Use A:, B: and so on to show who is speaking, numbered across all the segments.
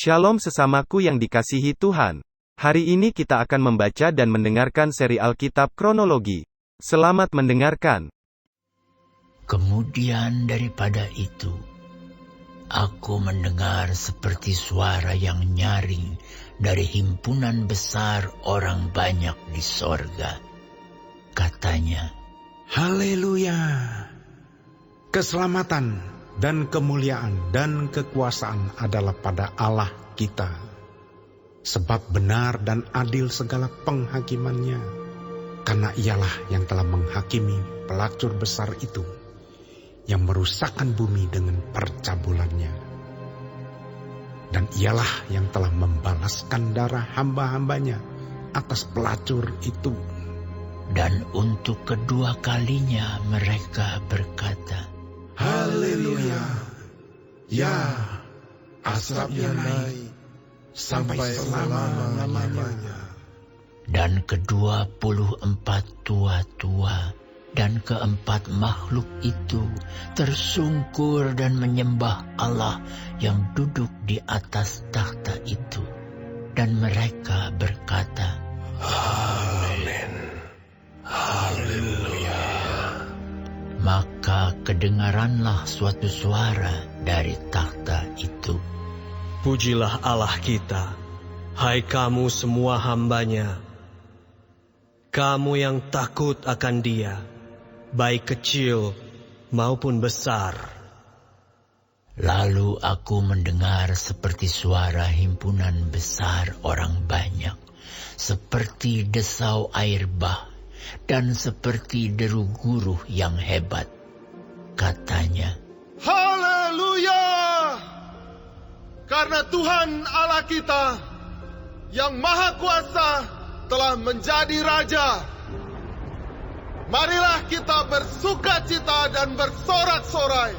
A: Shalom sesamaku yang dikasihi Tuhan. Hari ini kita akan membaca dan mendengarkan seri Alkitab kronologi. Selamat mendengarkan.
B: Kemudian daripada itu, aku mendengar seperti suara yang nyaring dari himpunan besar orang banyak di sorga. Katanya,
C: Haleluya! Keselamatan dan kemuliaan dan kekuasaan adalah pada Allah kita. Sebab benar dan adil segala penghakimannya, karena ialah yang telah menghakimi pelacur besar itu, yang merusakkan bumi dengan percabulannya. Dan ialah yang telah membalaskan darah hamba-hambanya atas pelacur itu.
B: dan untuk kedua kalinya mereka berkata,
D: Haleluya! Ya, asapnya naik sampai selama-lamanya.
B: Dan ke-24 tua-tua dan keempat makhluk itu tersungkur dan menyembah Allah yang duduk di atas takhta itu. Dan mereka berkata,
D: Amin. Haleluya.
B: Maka kedengaranlah suatu suara dari takhta itu.
E: Pujilah Allah kita, hai kamu semua hamba-Nya. Kamu yang takut akan Dia, baik kecil maupun besar.
B: Lalu aku mendengar seperti suara himpunan besar orang banyak, seperti desau air bah, dan seperti deru guruh yang hebat. Katanya,
F: Haleluya! Karena Tuhan Allah kita yang Maha Kuasa telah menjadi Raja. Marilah kita bersukacita dan bersorak-sorai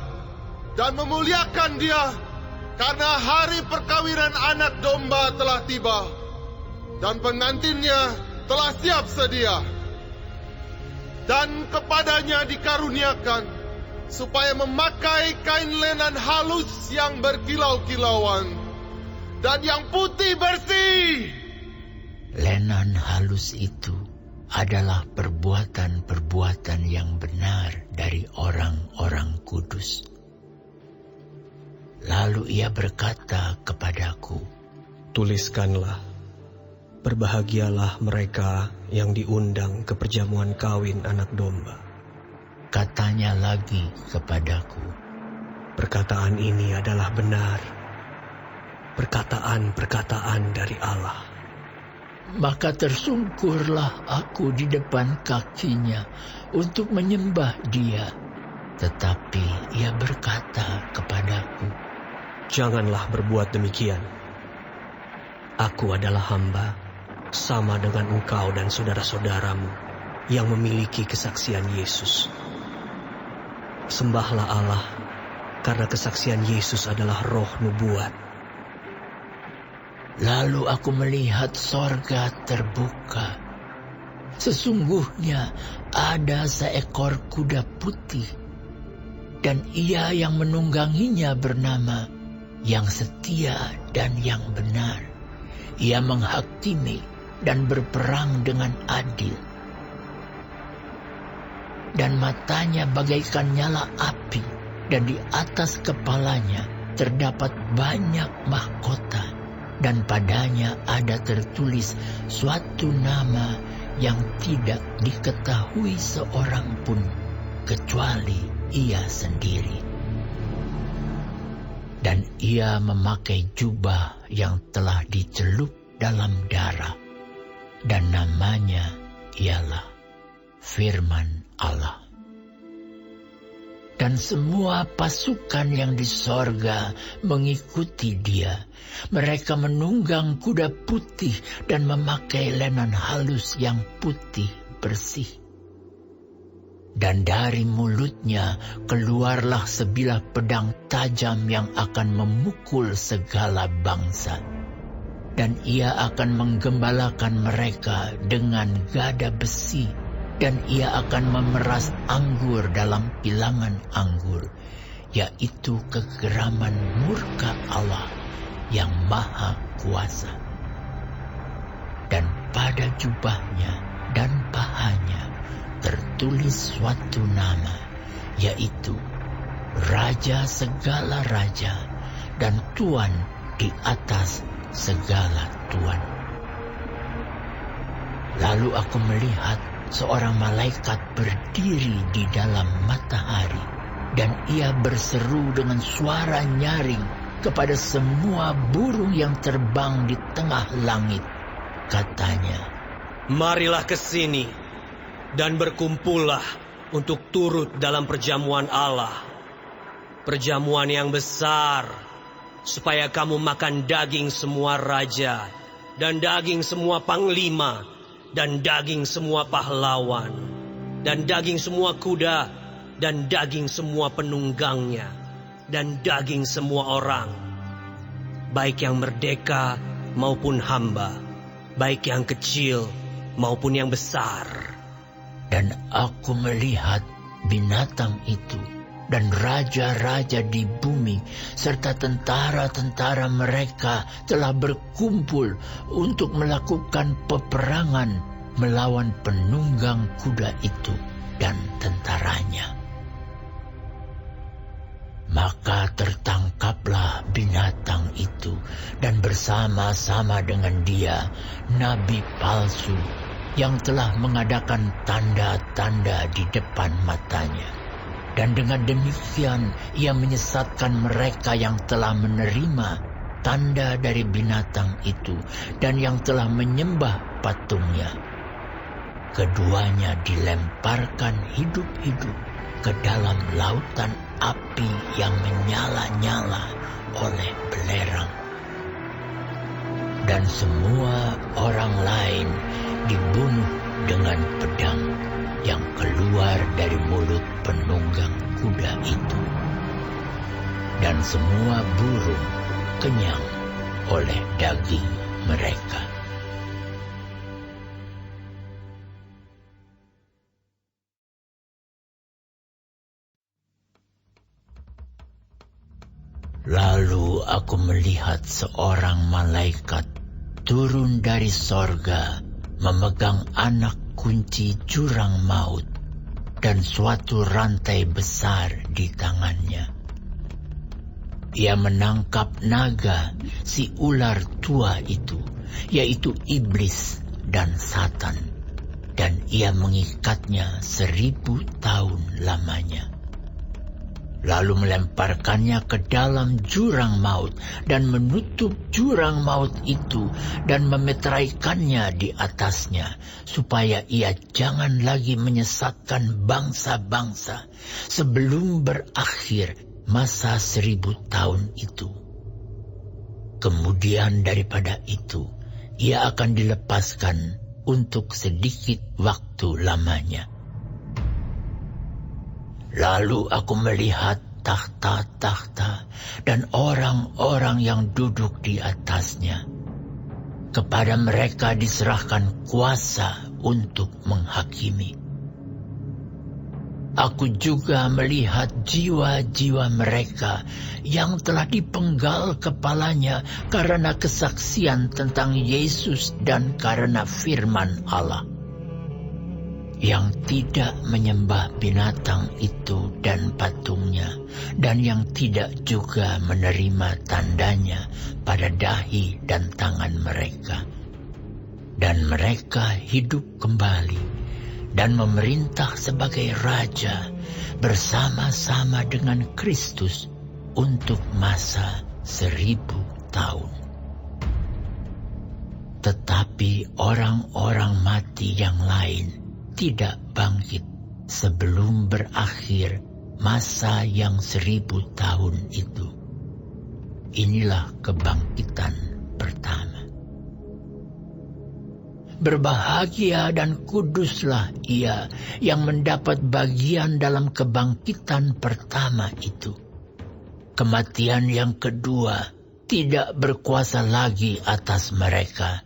F: dan memuliakan Dia, karena hari perkawinan anak domba telah tiba dan pengantinnya telah siap sedia. Dan kepadanya dikaruniakan supaya memakai kain lenan halus yang berkilau-kilauan dan yang putih bersih.
B: lenan halus itu adalah perbuatan-perbuatan yang benar dari orang-orang kudus. Lalu ia berkata kepadaku,
E: Tuliskanlah, berbahagialah mereka yang diundang ke perjamuan kawin anak domba.
B: katanya lagi kepadaku,
E: Perkataan ini adalah benar, perkataan-perkataan dari Allah.
B: Maka tersungkurlah aku di depan kakinya untuk menyembah Dia. Tetapi ia berkata kepadaku,
E: Janganlah berbuat demikian. Aku adalah hamba, sama dengan engkau dan saudara-saudaramu yang memiliki kesaksian Yesus. Sembahlah Allah, karena kesaksian Yesus adalah roh nubuat.
B: Lalu aku melihat sorga terbuka. Sesungguhnya ada seekor kuda putih, dan ia yang menungganginya bernama Yang Setia dan Yang Benar. Ia menghakimi dan berperang dengan adil. Dan matanya bagaikan nyala api, dan di atas kepalanya terdapat banyak mahkota. Dan padanya ada tertulis suatu nama yang tidak diketahui seorang pun kecuali ia sendiri. Dan ia memakai jubah yang telah dicelup dalam darah, dan namanya ialah Firman Allah. Dan semua pasukan yang di sorga mengikuti Dia. Mereka menunggang kuda putih dan memakai lenan halus yang putih bersih. Dan dari mulutnya keluarlah sebilah pedang tajam yang akan memukul segala bangsa. Dan ia akan menggembalakan mereka dengan gada besi, dan ia akan memeras anggur dalam bilangan anggur, yaitu kegeraman murka Allah yang Maha Kuasa. Dan pada jubahnya dan pahanya tertulis suatu nama, yaitu Raja segala raja dan Tuan di atas segala tuan. Lalu aku melihat seorang malaikat berdiri di dalam matahari, dan ia berseru dengan suara nyaring kepada semua burung yang terbang di tengah langit. Katanya,
E: "Marilah ke sini dan berkumpullah untuk turut dalam perjamuan Allah. Perjamuan yang besar, supaya kamu makan daging semua raja, dan daging semua panglima, dan daging semua pahlawan, dan daging semua kuda, dan daging semua penunggangnya, dan daging semua orang, baik yang merdeka maupun hamba, baik yang kecil maupun yang besar."
B: Dan aku melihat binatang itu dan raja-raja di bumi serta tentara-tentara mereka telah berkumpul untuk melakukan peperangan melawan penunggang kuda itu dan tentaranya. Maka tertangkaplah binatang itu, dan bersama-sama dengan dia nabi palsu yang telah mengadakan tanda-tanda di depan matanya. Dan dengan demikian ia menyesatkan mereka yang telah menerima tanda dari binatang itu dan yang telah menyembah patungnya. Keduanya dilemparkan hidup-hidup ke dalam lautan api yang menyala-nyala oleh belerang. Dan semua orang lain dibunuh dengan pedang yang keluar dari mulut penunggang kuda itu. Dan semua burung kenyang oleh daging mereka. Lalu aku melihat seorang malaikat turun dari sorga, memegang anak kunci jurang maut dan suatu rantai besar di tangannya. Ia menangkap naga, si ular tua itu, yaitu iblis dan Satan, dan ia mengikatnya 1000 tahun lamanya. Lalu melemparkannya ke dalam jurang maut dan menutup jurang maut itu dan memeteraikannya di atasnya, supaya ia jangan lagi menyesatkan bangsa-bangsa sebelum berakhir masa 1000 tahun itu. Kemudian daripada itu, ia akan dilepaskan untuk sedikit waktu lamanya. Lalu aku melihat takhta-takhta dan orang-orang yang duduk di atasnya. Kepada mereka diserahkan kuasa untuk menghakimi. Aku juga melihat jiwa-jiwa mereka yang telah dipenggal kepalanya karena kesaksian tentang Yesus dan karena firman Allah, yang tidak menyembah binatang itu dan patungnya, dan yang tidak juga menerima tandanya pada dahi dan tangan mereka. Dan mereka hidup kembali dan memerintah sebagai raja bersama-sama dengan Kristus untuk masa 1000 tahun. Tetapi orang-orang mati yang lain tidak bangkit sebelum berakhir masa yang 1000 tahun itu. Inilah kebangkitan pertama. Berbahagia dan kuduslah ia yang mendapat bagian dalam kebangkitan pertama itu. Kematian yang kedua tidak berkuasa lagi atas mereka,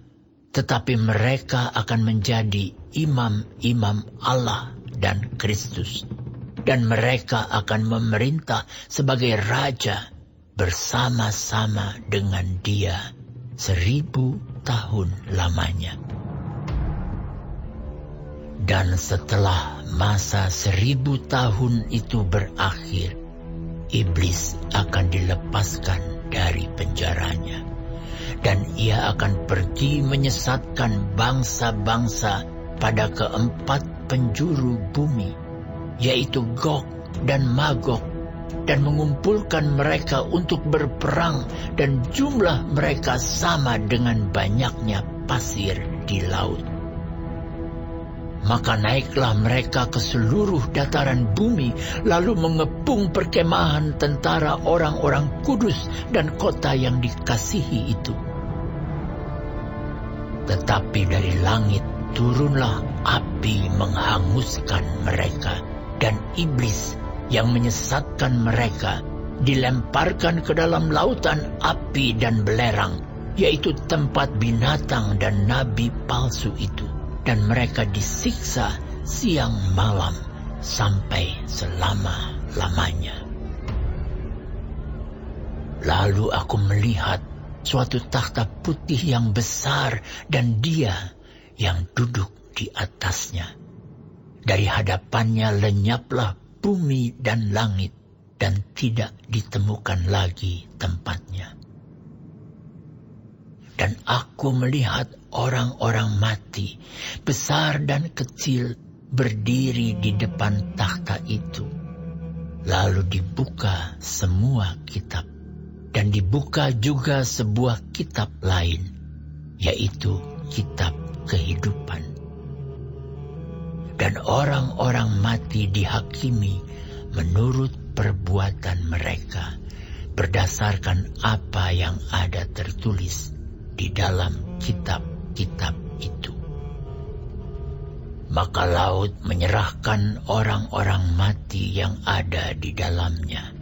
B: tetapi mereka akan menjadi imam-imam Allah dan Kristus, dan mereka akan memerintah sebagai raja bersama-sama dengan dia 1000 tahun lamanya. Dan setelah masa 1000 tahun itu berakhir, iblis akan dilepaskan dari penjaranya, dan ia akan pergi menyesatkan bangsa-bangsa pada keempat penjuru bumi, yaitu Gog dan Magog, dan mengumpulkan mereka untuk berperang, dan jumlah mereka sama dengan banyaknya pasir di laut. Maka naiklah mereka ke seluruh dataran bumi, lalu mengepung perkemahan tentara orang-orang kudus dan kota yang dikasihi itu. Tetapi dari langit turunlah api menghanguskan mereka, dan iblis yang menyesatkan mereka dilemparkan ke dalam lautan api dan belerang, yaitu tempat binatang dan nabi palsu itu. Dan mereka disiksa siang malam sampai selama-lamanya. Lalu aku melihat suatu takhta putih yang besar dan Dia yang duduk di atasnya. Dari hadapannya lenyaplah bumi dan langit, dan tidak ditemukan lagi tempatnya. Dan aku melihat orang-orang mati, besar dan kecil, berdiri di depan takhta itu. Lalu dibuka semua kitab, dan dibuka juga sebuah kitab lain, yaitu kitab kehidupan. Dan orang-orang mati dihakimi menurut perbuatan mereka, berdasarkan apa yang ada tertulis di dalam kitab-kitab itu. Maka laut menyerahkan orang-orang mati yang ada di dalamnya,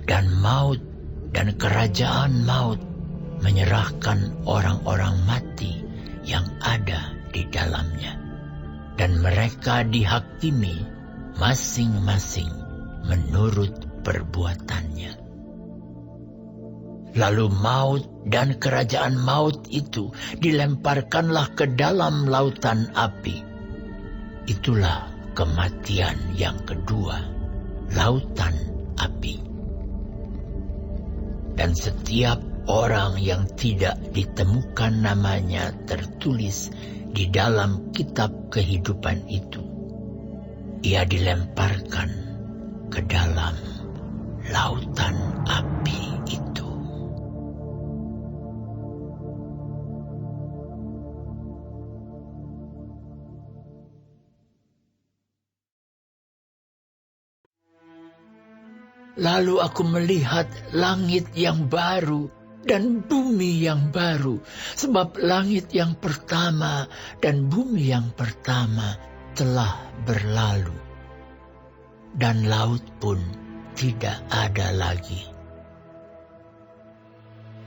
B: dan maut dan kerajaan maut menyerahkan orang-orang mati yang ada di dalamnya. Dan mereka dihakimi masing-masing menurut perbuatannya. Lalu maut dan kerajaan maut itu dilemparkanlah ke dalam lautan api. Itulah kematian yang kedua, lautan api. Dan setiap orang yang tidak ditemukan namanya tertulis di dalam kitab kehidupan itu, ia dilemparkan ke dalam lautan api itu. Lalu aku melihat langit yang baru dan bumi yang baru, sebab langit yang pertama dan bumi yang pertama telah berlalu, dan laut pun tidak ada lagi.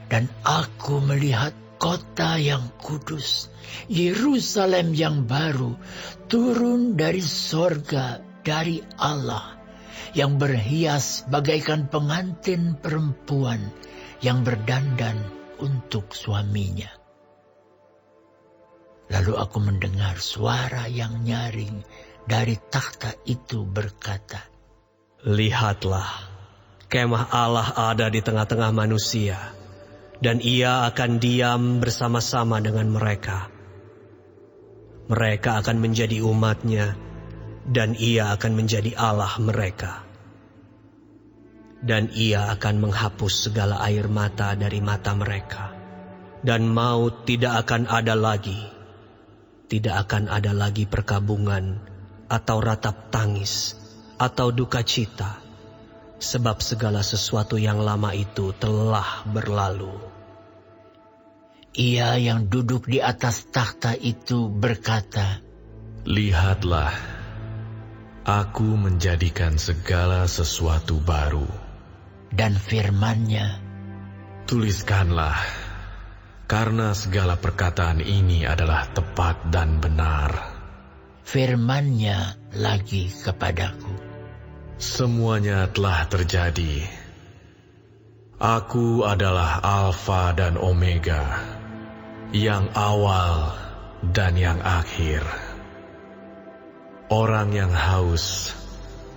B: Dan aku melihat kota yang kudus, Yerusalem yang baru, turun dari sorga dari Allah, yang berhias bagaikan pengantin perempuan yang berdandan untuk suaminya. Lalu aku mendengar suara yang nyaring dari takhta itu berkata,
E: Lihatlah, kemah Allah ada di tengah-tengah manusia, dan ia akan diam bersama-sama dengan mereka. Mereka akan menjadi umatnya, dan ia akan menjadi Allah mereka. Dan ia akan menghapus segala air mata dari mata mereka. Dan maut tidak akan ada lagi. Tidak akan ada lagi perkabungan, atau ratap tangis, atau duka cita. Sebab segala sesuatu yang lama itu telah berlalu.
B: Ia yang duduk di atas takhta itu berkata,
G: Lihatlah, aku menjadikan segala sesuatu baru.
B: Dan firman-Nya,
G: Tuliskanlah, karena segala perkataan ini adalah tepat dan benar.
B: Firman-Nya lagi kepadaku,
G: Semuanya telah terjadi. Aku adalah Alfa dan Omega, yang awal dan yang akhir. Orang yang haus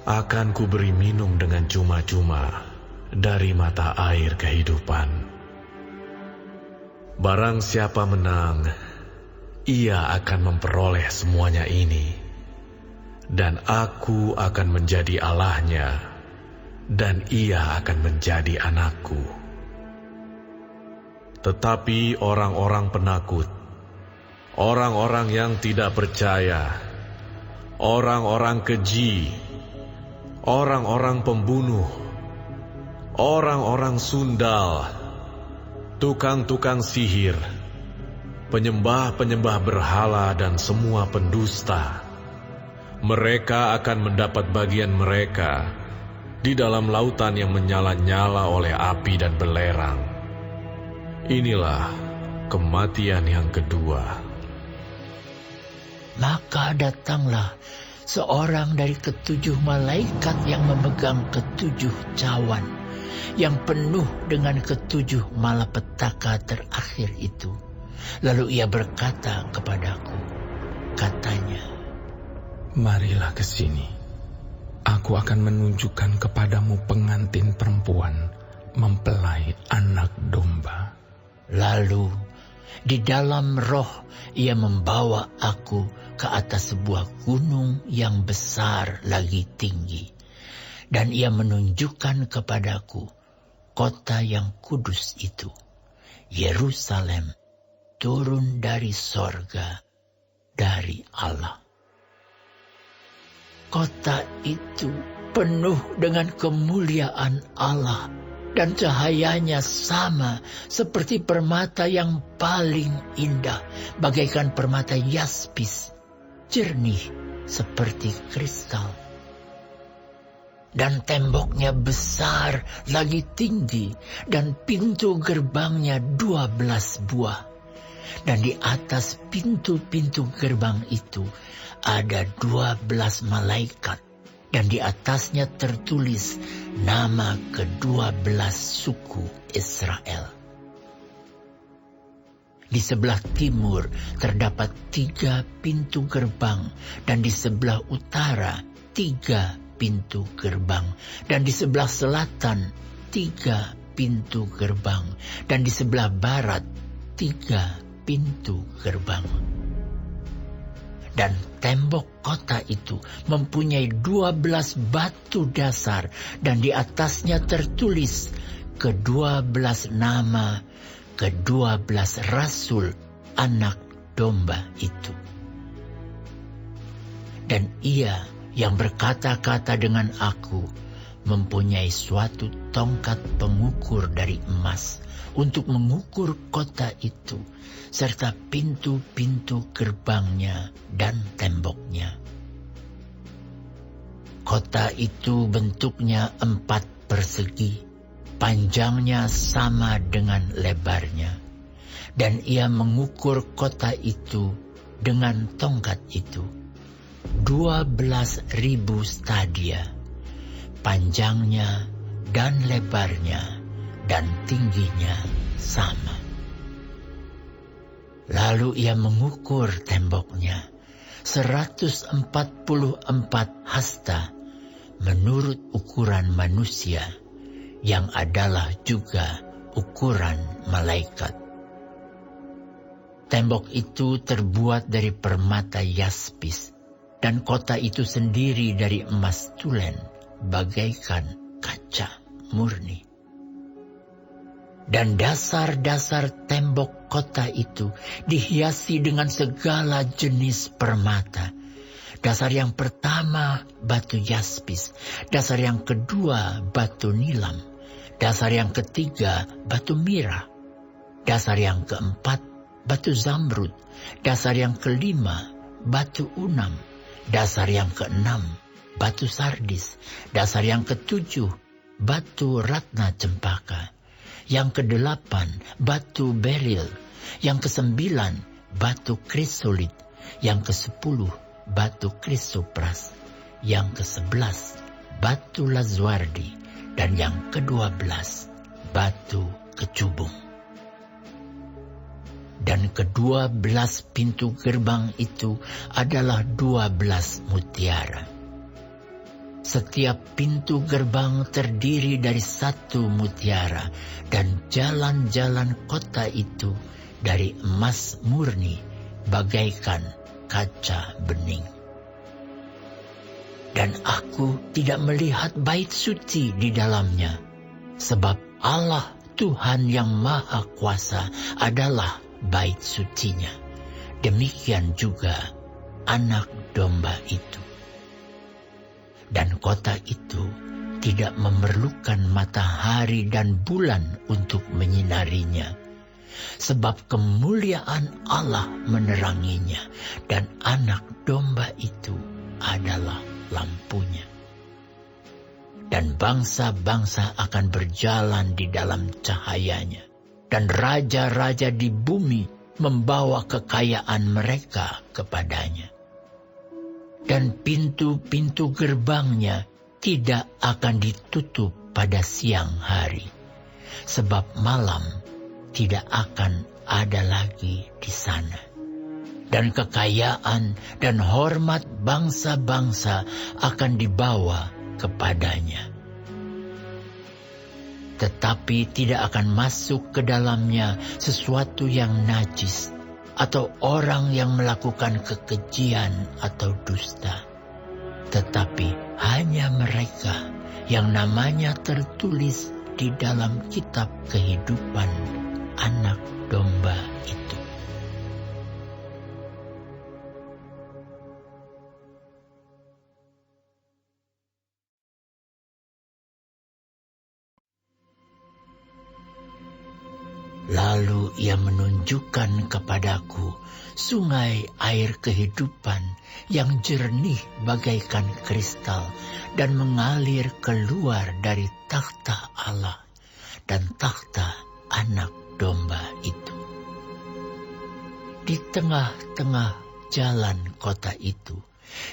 G: akan kuberi minum dengan cuma-cuma dari mata air kehidupan. Barang siapa menang, ia akan memperoleh semuanya ini, dan aku akan menjadi Allahnya, dan ia akan menjadi anakku. Tetapi orang-orang penakut, orang-orang yang tidak percaya, orang-orang keji, orang-orang pembunuh, orang-orang sundal, tukang-tukang sihir, penyembah-penyembah berhala dan semua pendusta, mereka akan mendapat bagian mereka di dalam lautan yang menyala-nyala oleh api dan belerang. Inilah kematian yang kedua.
B: Maka datanglah seorang dari ketujuh malaikat yang memegang ketujuh cawan, yang penuh dengan ketujuh malapetaka terakhir itu. Lalu ia berkata kepadaku, katanya,
H: "Marilah ke sini. Aku akan menunjukkan kepadamu pengantin perempuan mempelai anak domba."
B: Lalu di dalam roh ia membawa aku ke atas sebuah gunung yang besar lagi tinggi. Dan ia menunjukkan kepadaku kota yang kudus itu, Yerusalem, turun dari sorga, dari Allah. Kota itu penuh dengan kemuliaan Allah, dan cahayanya sama seperti permata yang paling indah, bagaikan permata yaspis, jernih seperti kristal. Dan temboknya besar lagi tinggi, dan pintu gerbangnya 12 buah. Dan di atas pintu-pintu gerbang itu ada 12 malaikat, dan di atasnya tertulis nama ke-12 suku Israel. Di sebelah timur terdapat 3 pintu gerbang, dan di sebelah utara 3 pintu gerbang, dan di sebelah selatan 3 pintu gerbang, dan di sebelah barat 3 pintu gerbang. Dan tembok kota itu mempunyai 12 batu dasar, dan di atasnya tertulis ke-12 nama ke-12 rasul anak domba itu. Dan ia yang berkata-kata dengan aku mempunyai suatu tongkat pengukur dari emas untuk mengukur kota itu, serta pintu-pintu gerbangnya dan temboknya. Kota itu bentuknya 4 persegi, panjangnya sama dengan lebarnya. Dan ia mengukur kota itu dengan tongkat itu, 12.000 stadia, panjangnya dan lebarnya dan tingginya sama. Lalu ia mengukur temboknya 144 hasta menurut ukuran manusia, yang adalah juga ukuran malaikat. Tembok itu terbuat dari permata yaspis, dan kota itu sendiri dari emas tulen, bagaikan kaca murni. Dan dasar-dasar tembok kota itu dihiasi dengan segala jenis permata. Dasar yang pertama batu yaspis, dasar yang kedua batu nilam, dasar yang ketiga batu mira, dasar yang keempat batu zamrud, dasar yang kelima batu unam, dasar yang keenam batu sardis, dasar yang ketujuh batu ratna cempaka, yang kedelapan batu beril, yang kesembilan batu krisolit, yang kesepuluh batu krisopras, yang ke-11 batu lazwardi, dan yang ke-12 batu kecubung. Dan ke-12 pintu gerbang itu adalah 12 mutiara. Setiap pintu gerbang terdiri dari 1 mutiara, dan jalan-jalan kota itu dari emas murni bagaikan kaca bening. Dan aku tidak melihat bait suci di dalamnya, sebab Allah Tuhan yang Maha Kuasa adalah bait sucinya. Demikian juga anak domba itu. Dan kota itu tidak memerlukan matahari dan bulan untuk menyinarinya, sebab kemuliaan Allah meneranginya, dan anak domba itu adalah lampunya. Dan bangsa-bangsa akan berjalan di dalam cahayanya, dan raja-raja di bumi membawa kekayaan mereka kepadanya. Dan pintu-pintu gerbangnya tidak akan ditutup pada siang hari, sebab malam tidak akan ada lagi di sana. Dan kekayaan dan hormat bangsa-bangsa akan dibawa kepadanya. Tetapi tidak akan masuk ke dalamnya sesuatu yang najis, atau orang yang melakukan kekejian atau dusta. Tetapi hanya mereka yang namanya tertulis di dalam kitab kehidupan anak domba itu. Lalu ia menunjukkan kepadaku sungai air kehidupan yang jernih bagaikan kristal dan mengalir keluar dari takhta Allah dan takhta anak domba itu. Di tengah-tengah jalan kota itu,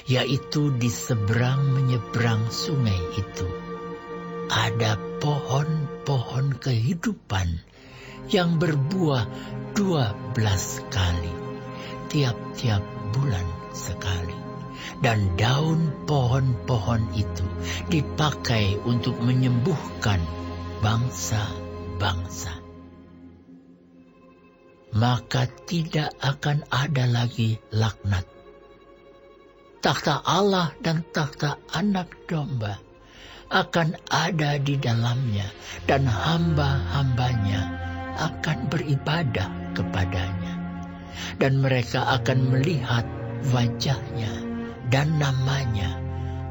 B: yaitu di seberang menyeberang sungai itu, ada pohon-pohon kehidupan yang berbuah 12 kali, tiap-tiap bulan sekali. Dan daun pohon-pohon itu dipakai untuk menyembuhkan bangsa-bangsa. Maka tidak akan ada lagi laknat. Takhta Allah dan takhta anak domba akan ada di dalamnya, dan hamba-hambanya akan beribadah kepadanya, dan mereka akan melihat wajahnya, dan namanya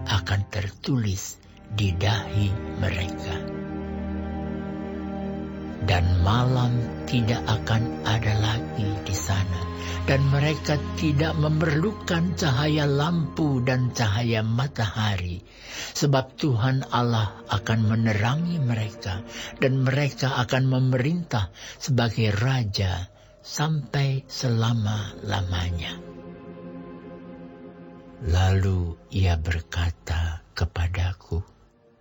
B: akan tertulis di dahi mereka. Dan malam tidak akan ada lagi di sana, dan mereka tidak memerlukan cahaya lampu dan cahaya matahari, sebab Tuhan Allah akan menerangi mereka, dan mereka akan memerintah sebagai raja sampai selama-lamanya. Lalu ia berkata kepadaku,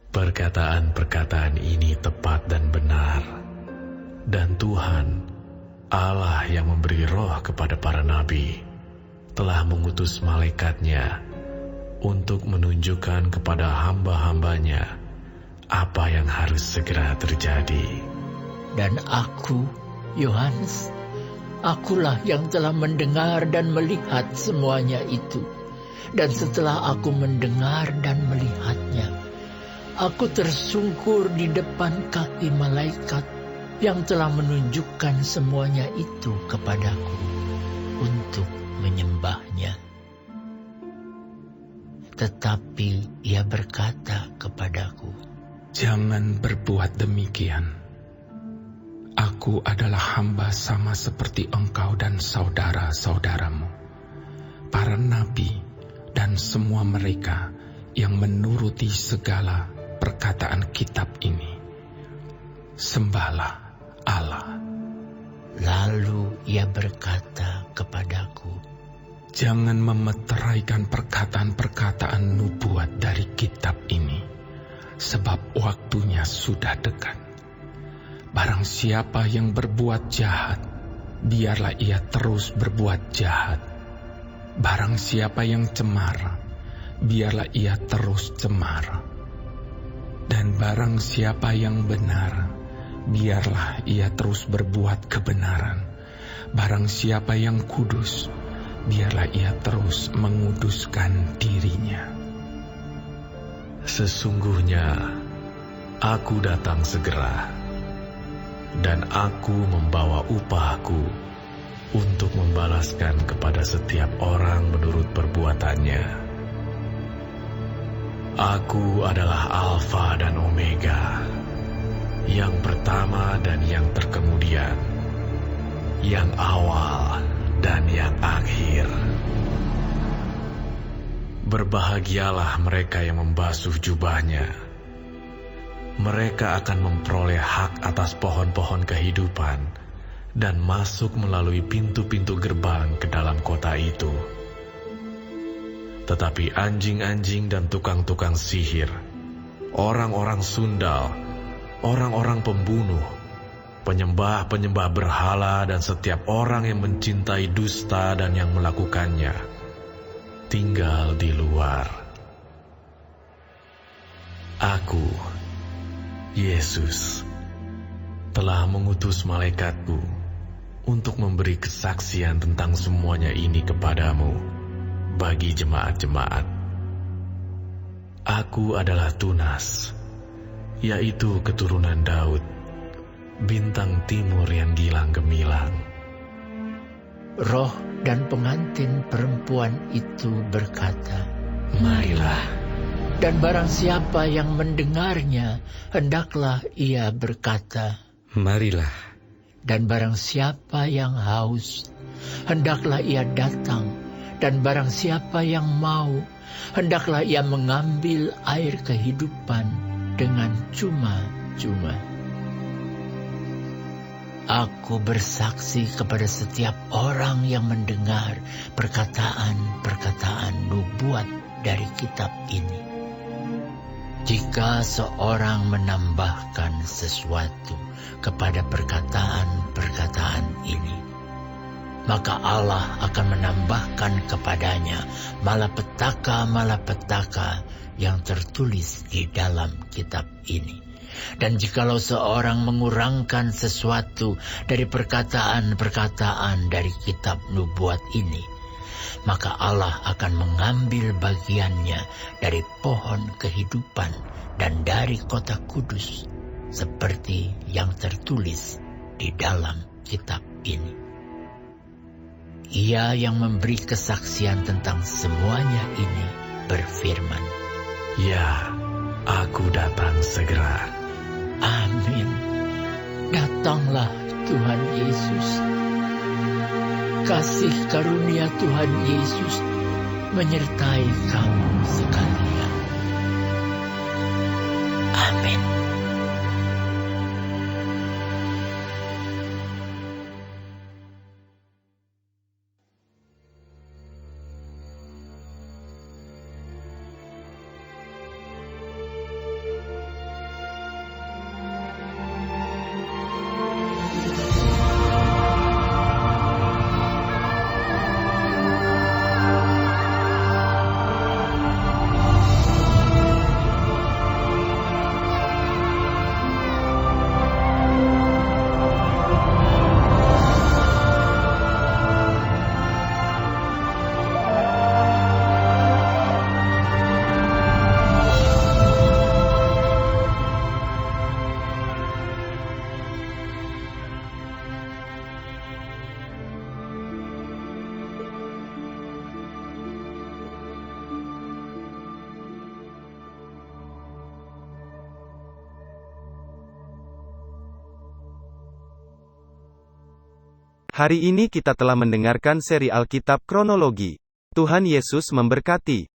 G: perkataan-perkataan ini tepat dan benar. Dan Tuhan, Allah yang memberi roh kepada para nabi, telah mengutus malaikatnya untuk menunjukkan kepada hamba-hambanya apa yang harus segera terjadi.
B: Dan aku, Yohanes, akulah yang telah mendengar dan melihat semuanya itu. Dan setelah aku mendengar dan melihatnya, aku tersungkur di depan kaki malaikat yang telah menunjukkan semuanya itu kepadaku untuk menyembahnya. Tetapi ia berkata kepadaku,
H: jangan berbuat demikian. Aku adalah hamba sama seperti engkau dan saudara-saudaramu, para nabi dan semua mereka yang menuruti segala perkataan kitab ini. Sembahlah Allah.
B: Lalu ia berkata kepadaku,
H: jangan memeteraikan perkataan-perkataan nubuat dari kitab ini, sebab waktunya sudah dekat. Barang siapa yang berbuat jahat, biarlah ia terus berbuat jahat. Barang siapa yang cemar, biarlah ia terus cemar. Dan barang siapa yang benar, biarlah ia terus berbuat kebenaran. Barang siapa yang kudus, biarlah ia terus menguduskan dirinya.
G: Sesungguhnya, aku datang segera, dan aku membawa upahku untuk membalaskan kepada setiap orang menurut perbuatannya. Aku adalah Alfa dan Omega, yang pertama dan yang terkemudian, yang awal dan yang akhir. Berbahagialah mereka yang membasuh jubahnya. Mereka akan memperoleh hak atas pohon-pohon kehidupan dan masuk melalui pintu-pintu gerbang ke dalam kota itu. Tetapi anjing-anjing dan tukang-tukang sihir, orang-orang sundal, orang-orang pembunuh, penyembah-penyembah berhala dan setiap orang yang mencintai dusta dan yang melakukannya, tinggal di luar. Aku, Yesus, telah mengutus malaikatku untuk memberi kesaksian tentang semuanya ini kepadamu bagi jemaat-jemaat. Aku adalah Tunas, yaitu keturunan Daud, bintang timur yang gilang gemilang.
B: Roh dan pengantin perempuan itu berkata,
G: Marilah.
B: dan barang siapa yang mendengarnya, hendaklah ia berkata,
I: Marilah.
B: dan barang siapa yang haus, hendaklah ia datang, dan barang siapa yang mau, hendaklah ia mengambil air kehidupan dengan cuma-cuma. Aku bersaksi kepada setiap orang yang mendengar perkataan-perkataan nubuat dari kitab ini. Jika seorang menambahkan sesuatu kepada perkataan-perkataan ini, maka Allah akan menambahkan kepadanya malapetaka-malapetaka yang tertulis di dalam kitab ini. Dan jikalau seorang mengurangkan sesuatu dari perkataan-perkataan dari kitab nubuat ini, maka Allah akan mengambil bagiannya dari pohon kehidupan dan dari kota kudus, seperti yang tertulis di dalam kitab ini. Ia yang memberi kesaksian tentang semuanya ini berfirman,
G: Ya, aku datang segera.
B: Amin. Datanglah Tuhan Yesus. Kasih karunia Tuhan Yesus menyertai kamu sekalian. Amin.
A: Hari ini kita telah mendengarkan seri Alkitab Kronologi. Tuhan Yesus memberkati.